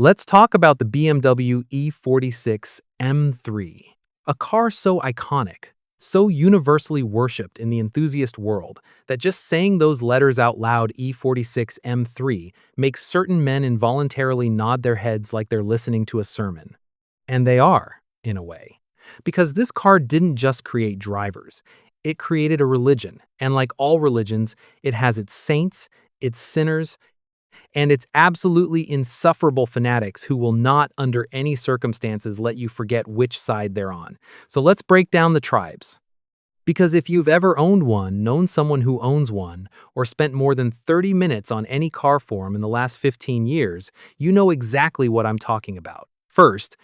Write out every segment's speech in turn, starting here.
Let's talk about the BMW E46 M3, a car so iconic, so universally worshipped in the enthusiast world that just saying those letters out loud, E46 M3, makes certain men involuntarily nod their heads like they're listening to a sermon. And they are, in a way. Because this car didn't just create drivers, it created a religion, and like all religions, it has its saints, its sinners, and it's absolutely insufferable fanatics who will not, under any circumstances, let you forget which side they're on. So let's break down the tribes. Because if you've ever owned one, known someone who owns one, or spent more than 30 minutes on any car forum in the last 15 years, you know exactly what I'm talking about. First,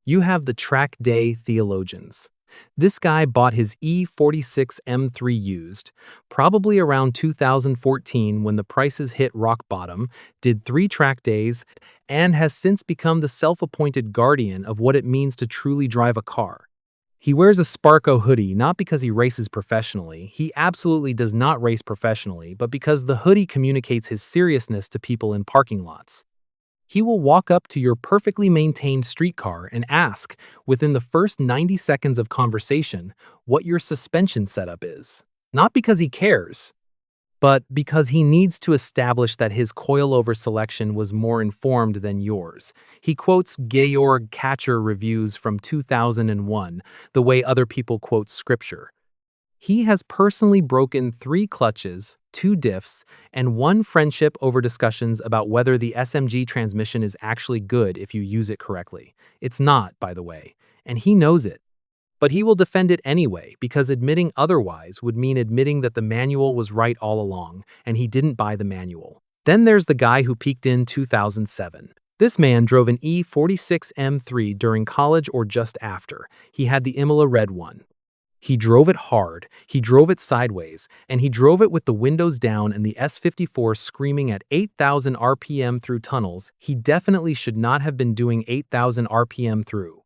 you have the track day theologians. This guy bought his E46 M3 used, probably around 2014 when the prices hit rock bottom, did 3 track days, and has since become the self-appointed guardian of what it means to truly drive a car. He wears a Sparko hoodie not because he races professionally, he absolutely does not race professionally, but because the hoodie communicates his seriousness to people in parking lots. He will walk up to your perfectly maintained streetcar and ask, within the first 90 seconds of conversation, what your suspension setup is. Not because he cares, but because he needs to establish that his coilover selection was more informed than yours. He quotes Georg Katcher reviews from 2001, the way other people quote scripture. He has personally broken 3 clutches, 2 diffs, and 1 friendship over discussions about whether the SMG transmission is actually good if you use it correctly. It's not, by the way, and he knows it. But he will defend it anyway because admitting otherwise would mean admitting that the manual was right all along and he didn't buy the manual. Then there's the guy who peaked in 2007. This man drove an E46 M3 during college or just after. He had the Imola red one. He drove it hard, he drove it sideways, and he drove it with the windows down and the S54 screaming at 8,000 RPM through tunnels. He definitely should not have been doing 8,000 RPM through.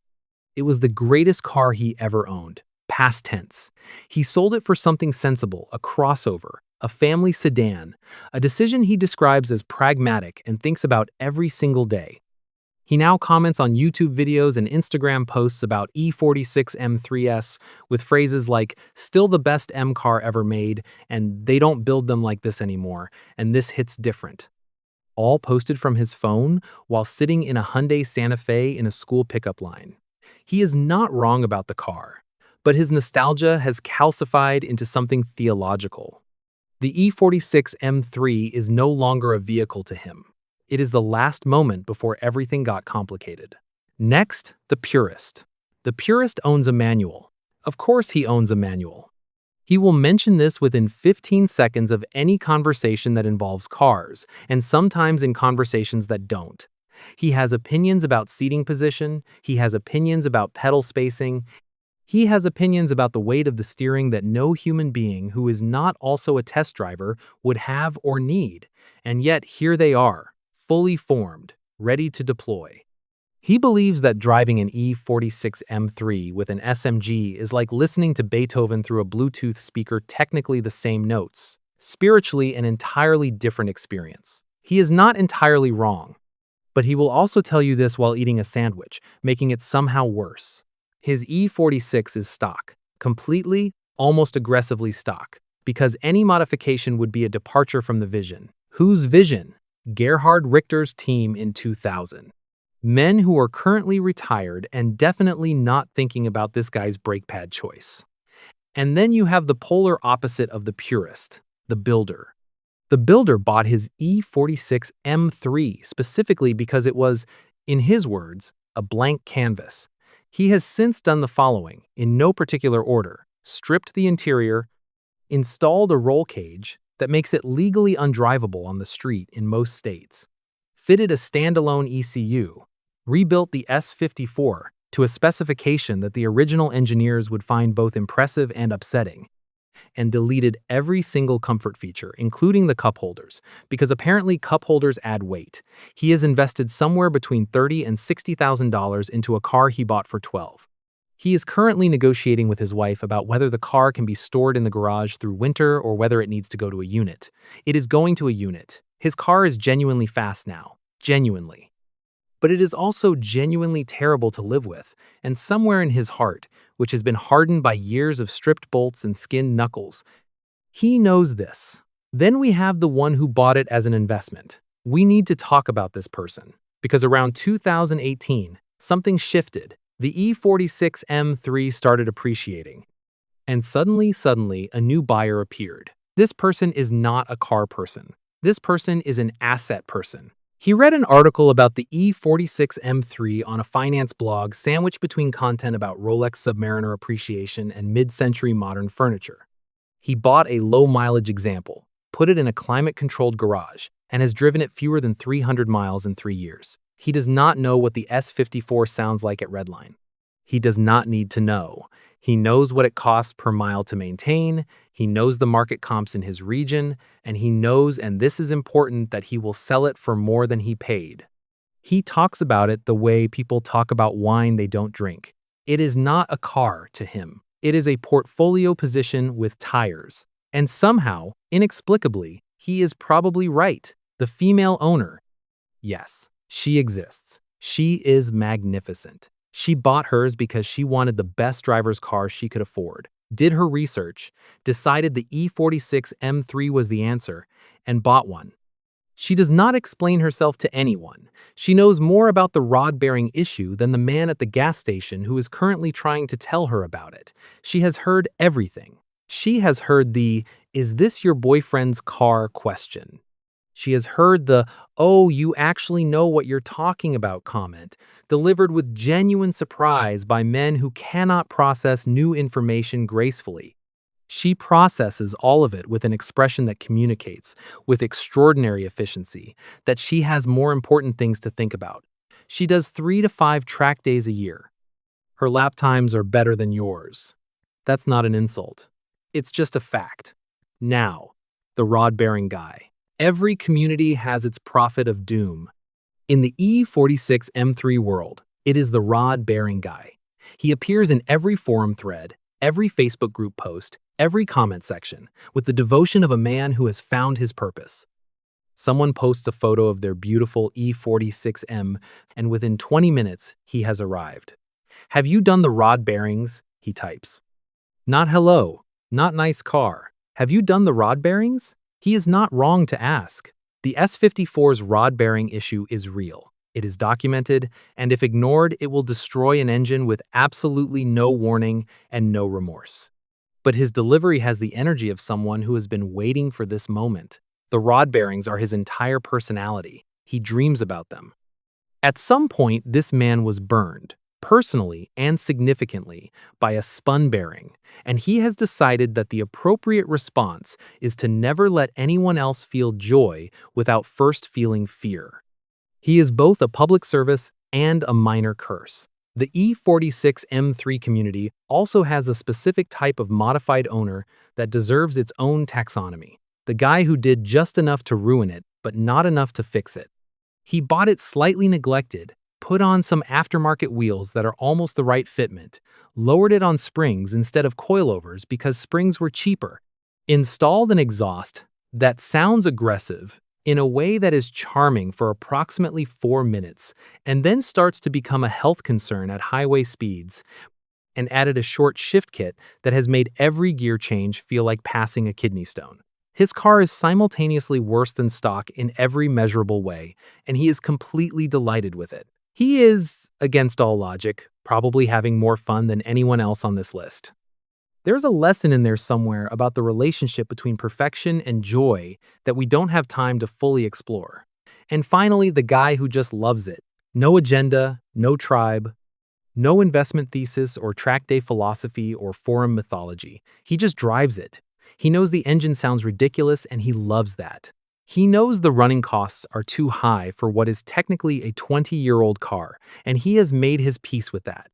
It was the greatest car he ever owned. Past tense. He sold it for something sensible, a crossover, a family sedan, a decision he describes as pragmatic and thinks about every single day. He now comments on YouTube videos and Instagram posts about E46 M3S with phrases like, still the best M car ever made, and they don't build them like this anymore, and this hits different. All posted from his phone while sitting in a Hyundai Santa Fe in a school pickup line. He is not wrong about the car, but his nostalgia has calcified into something theological. The E46 M3 is no longer a vehicle to him. It is the last moment before everything got complicated. Next, the purist. The purist owns a manual. Of course he owns a manual. He will mention this within 15 seconds of any conversation that involves cars, and sometimes in conversations that don't. He has opinions about seating position, he has opinions about pedal spacing, he has opinions about the weight of the steering that no human being who is not also a test driver would have or need, and yet here they are. Fully formed, ready to deploy. He believes that driving an E46 M3 with an SMG is like listening to Beethoven through a Bluetooth speaker, technically the same notes, spiritually an entirely different experience. He is not entirely wrong, but he will also tell you this while eating a sandwich, making it somehow worse. His E46 is stock, completely, almost aggressively stock, because any modification would be a departure from the vision. Whose vision? Gerhard Richter's team in 2000. Men who are currently retired and definitely not thinking about this guy's brake pad choice. And then you have the polar opposite of the purist, the builder. The builder bought his E46 M3 specifically because it was, in his words, a blank canvas. He has since done the following, in no particular order: stripped the interior, installed a roll cage that makes it legally undrivable on the street in most states, fitted a standalone ECU, rebuilt the S54 to a specification that the original engineers would find both impressive and upsetting, and deleted every single comfort feature, including the cup holders, because apparently cup holders add weight. He has invested somewhere between $30,000 and $60,000 into a car he bought for $12,000. He is currently negotiating with his wife about whether the car can be stored in the garage through winter or whether it needs to go to a unit. It is going to a unit. His car is genuinely fast now. Genuinely. but it is also genuinely terrible to live with, and somewhere in his heart, which has been hardened by years of stripped bolts and skinned knuckles, he knows this. Then we have the one who bought it as an investment. We need to talk about this person, because around 2018, something shifted. The E46 M3 started appreciating. And suddenly, a new buyer appeared. This person is not a car person. This person is an asset person. He read an article about the E46 M3 on a finance blog sandwiched between content about Rolex Submariner appreciation and mid-century modern furniture. He bought a low-mileage example, put it in a climate-controlled garage, and has driven it fewer than 300 miles in 3 years. He does not know what the S54 sounds like at Redline. He does not need to know. He knows what it costs per mile to maintain, he knows the market comps in his region, and he knows, and this is important, that he will sell it for more than he paid. He talks about it the way people talk about wine they don't drink. It is not a car to him. It is a portfolio position with tires. And somehow, inexplicably, he is probably right. The female owner. Yes, she exists. She is magnificent. She bought hers because she wanted the best driver's car she could afford, did her research, decided the E46 M3 was the answer, and bought one. She does not explain herself to anyone. She knows more about the rod-bearing issue than the man at the gas station who is currently trying to tell her about it. She has heard everything. She has heard the, "Is this your boyfriend's car?" question. She has heard the, "Oh, you actually know what you're talking about" comment, delivered with genuine surprise by men who cannot process new information gracefully. She processes all of it with an expression that communicates, with extraordinary efficiency, that she has more important things to think about. She does 3 to 5 track days a year. Her lap times are better than yours. That's not an insult. It's just a fact. Now, the rod-bearing guy. Every community has its prophet of doom. In the E46 M3 world, it is the rod-bearing guy. He appears in every forum thread, every Facebook group post, every comment section, with the devotion of a man who has found his purpose. Someone posts a photo of their beautiful E46M, and within 20 minutes, he has arrived. "Have you done the rod bearings?" he types. Not "hello," not "nice car." Have you done the rod bearings? He is not wrong to ask. The S54's rod-bearing issue is real. It is documented, and if ignored, it will destroy an engine with absolutely no warning and no remorse. But his delivery has the energy of someone who has been waiting for this moment. The rod bearings are his entire personality. He dreams about them. At some point, this man was burned, personally and significantly, by a spun bearing, and he has decided that the appropriate response is to never let anyone else feel joy without first feeling fear. He is both a public service and a minor curse. The E46 M3 community also has a specific type of modified owner that deserves its own taxonomy. The guy who did just enough to ruin it, but not enough to fix it. He bought it slightly neglected, put on some aftermarket wheels that are almost the right fitment, lowered it on springs instead of coilovers because springs were cheaper, installed an exhaust that sounds aggressive in a way that is charming for approximately 4 minutes, and then starts to become a health concern at highway speeds, and added a short shift kit that has made every gear change feel like passing a kidney stone. His car is simultaneously worse than stock in every measurable way, and he is completely delighted with it. He is, against all logic, probably having more fun than anyone else on this list. There's a lesson in there somewhere about the relationship between perfection and joy that we don't have time to fully explore. And finally, the guy who just loves it. No agenda, no tribe, no investment thesis or track day philosophy or forum mythology. He just drives it. He knows the engine sounds ridiculous and he loves that. He knows the running costs are too high for what is technically a 20-year-old car, and he has made his peace with that.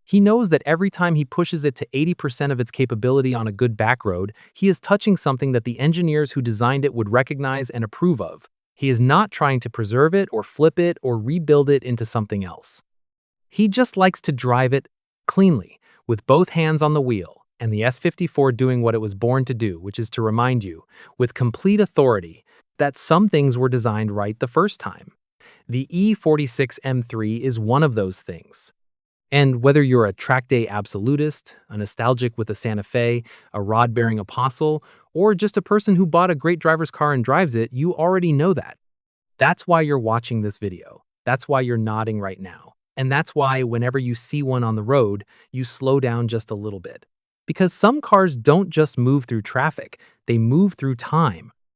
He knows that every time he pushes it to 80% of its capability on a good back road, he is touching something that the engineers who designed it would recognize and approve of. He is not trying to preserve it or flip it or rebuild it into something else. He just likes to drive it cleanly, with both hands on the wheel, and the S54 doing what it was born to do, which is to remind you, with complete authority, that some things were designed right the first time. The E46 M3 is one of those things. And whether you're a track day absolutist, a nostalgic with a Santa Fe, a rod bearing apostle, or just a person who bought a great driver's car and drives it, you already know that. That's why you're watching this video. That's why you're nodding right now. And that's why whenever you see one on the road, you slow down just a little bit. Because some cars don't just move through traffic, they move through time,